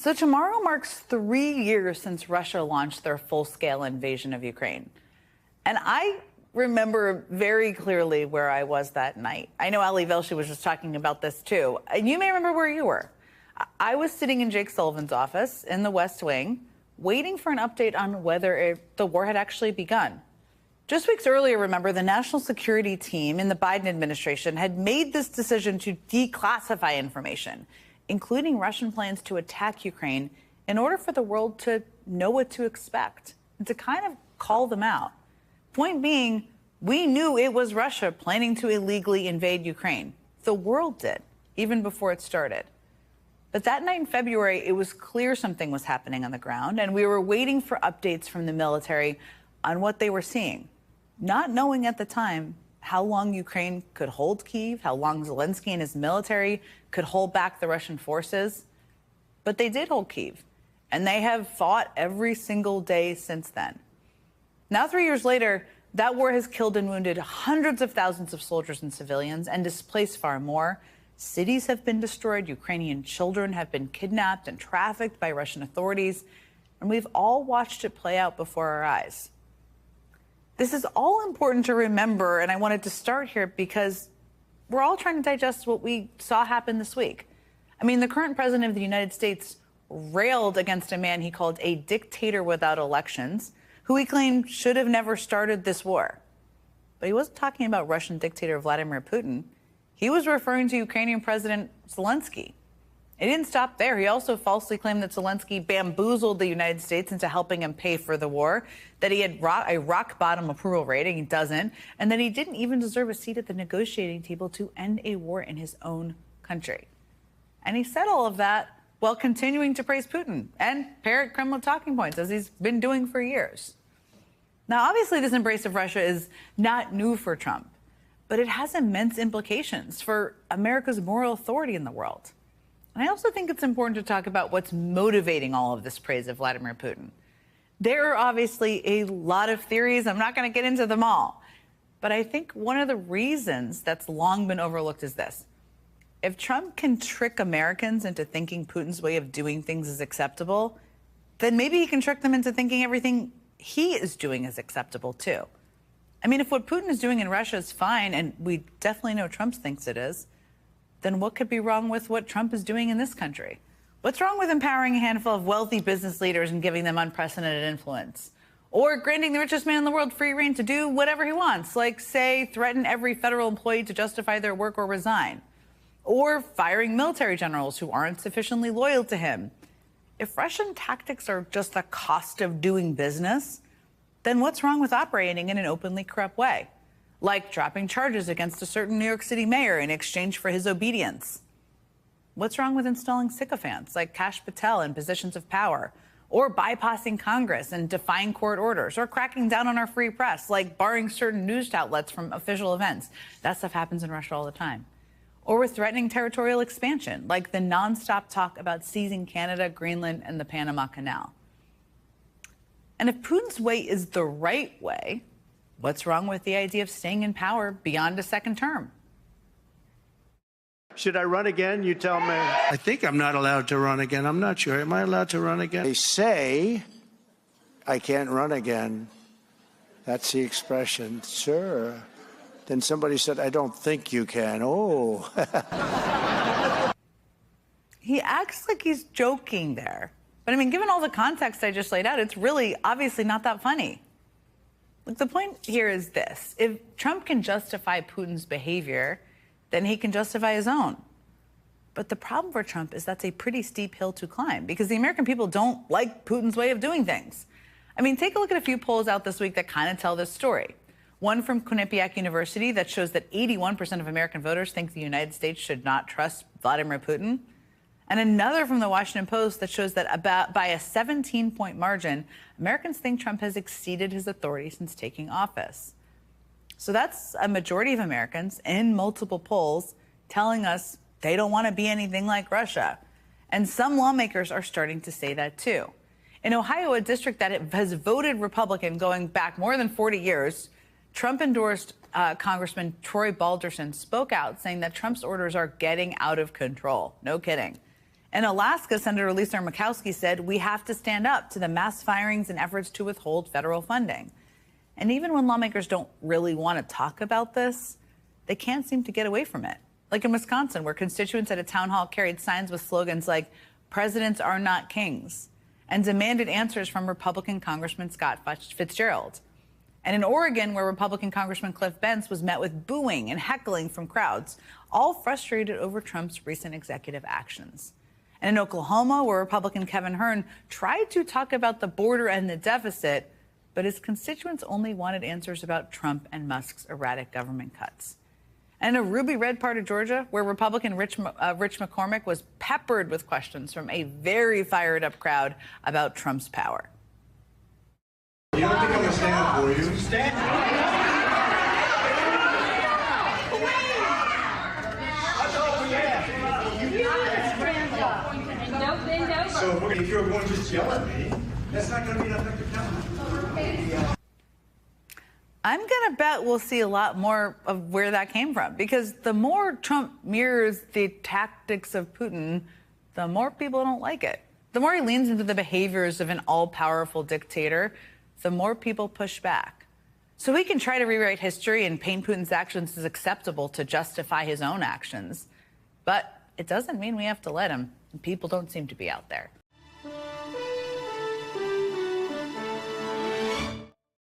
So tomorrow marks 3 years since Russia launched their full-scale invasion of Ukraine. And I remember very clearly where I was that night. I know Ali Velshi was just talking about this too. And you may remember where you were. I was sitting in Jake Sullivan's office in the West Wing, waiting for an update on whether the war had actually begun. Just weeks earlier, remember, the national security team in the Biden administration had made this decision to declassify information, including Russian plans to attack Ukraine, in order for the world to know what to expect and to kind of call them out. Point being, we knew it was Russia planning to illegally invade Ukraine. The world did, even before it started. But that night in February, it was clear something was happening on the ground, and we were waiting for updates from the military on what they were seeing, not knowing at the time how long Ukraine could hold Kyiv, how long Zelensky and his military could hold back the Russian forces. But they did hold Kyiv, and they have fought every single day since then. Now, 3 years later, that war has killed and wounded hundreds of thousands of soldiers and civilians and displaced far more. Cities have been destroyed, Ukrainian children have been kidnapped and trafficked by Russian authorities, and we've all watched it play out before our eyes. This is all important to remember, and I wanted to start here because we're all trying to digest what we saw happen this week. I mean, the current president of the United States railed against a man he called a dictator without elections, who he claimed should have never started this war. But he wasn't talking about Russian dictator Vladimir Putin. He was referring to Ukrainian President Zelensky. It didn't stop there. He also falsely claimed that Zelensky bamboozled the United States into helping him pay for the war, that he had a rock-bottom approval rating, he doesn't, and that he didn't even deserve a seat at the negotiating table to end a war in his own country. And he said all of that while continuing to praise Putin and parrot Kremlin talking points, as he's been doing for years. Now, obviously, this embrace of Russia is not new for Trump, but it has immense implications for America's moral authority in the world. And I also think it's important to talk about what's motivating all of this praise of Vladimir Putin. There are obviously a lot of theories. I'm not going to get into them all. But I think one of the reasons that's long been overlooked is this. If Trump can trick Americans into thinking Putin's way of doing things is acceptable, then maybe he can trick them into thinking everything he is doing is acceptable too. I mean, if what Putin is doing in Russia is fine, and we definitely know Trump thinks it is, then what could be wrong with what Trump is doing in this country? What's wrong with empowering a handful of wealthy business leaders and giving them unprecedented influence? Or granting the richest man in the world free rein to do whatever he wants, like, say, threaten every federal employee to justify their work or resign? Or firing military generals who aren't sufficiently loyal to him? If Russian tactics are just the cost of doing business, then what's wrong with operating in an openly corrupt way? Like dropping charges against a certain New York City mayor in exchange for his obedience? What's wrong with installing sycophants like Kash Patel in positions of power, or bypassing Congress and defying court orders, or cracking down on our free press, like barring certain news outlets from official events? That stuff happens in Russia all the time. Or with threatening territorial expansion, like the nonstop talk about seizing Canada, Greenland, and the Panama Canal. And if Putin's way is the right way, what's wrong with the idea of staying in power beyond a second term? Should I run again? You tell me. I think I'm not allowed to run again. I'm not sure. Am I allowed to run again? They say I can't run again. That's the expression. Sure. Then somebody said, I don't think you can. Oh. He acts like he's joking there. But I mean, given all the context I just laid out, it's really obviously not that funny. Look, the point here is this. If Trump can justify Putin's behavior, then he can justify his own. But the problem for Trump is that's a pretty steep hill to climb, because the American people don't like Putin's way of doing things. I mean, take a look at a few polls out this week that kind of tell this story. One from Quinnipiac University that shows that 81% of American voters think the United States should not trust Vladimir Putin. And another from the Washington Post that shows that by a 17-point margin, Americans think Trump has exceeded his authority since taking office. So that's a majority of Americans in multiple polls telling us they don't want to be anything like Russia. And some lawmakers are starting to say that too. In Ohio, a district that has voted Republican going back more than 40 years, Trump-endorsed Congressman Troy Balderson spoke out saying that Trump's orders are getting out of control. No kidding. In Alaska, Senator Lisa Murkowski said, we have to stand up to the mass firings and efforts to withhold federal funding. And even when lawmakers don't really want to talk about this, they can't seem to get away from it. Like in Wisconsin, where constituents at a town hall carried signs with slogans like, presidents are not kings, and demanded answers from Republican Congressman Scott Fitzgerald. And in Oregon, where Republican Congressman Cliff Bentz was met with booing and heckling from crowds, all frustrated over Trump's recent executive actions. And in Oklahoma, where Republican Kevin Hern tried to talk about the border and the deficit, but his constituents only wanted answers about Trump and Musk's erratic government cuts. And in a ruby red part of Georgia, where Republican Rich McCormick was peppered with questions from a very fired up crowd about Trump's power. You don't think I'm going to stand for you? So if you're going to just yell at me, that's not going to be an effective counter. I'm going to bet we'll see a lot more of where that came from, because the more Trump mirrors the tactics of Putin, the more people don't like it. The more he leans into the behaviors of an all-powerful dictator, the more people push back. So he can try to rewrite history and paint Putin's actions as acceptable to justify his own actions. But it doesn't mean we have to let him. People don't seem to be out there.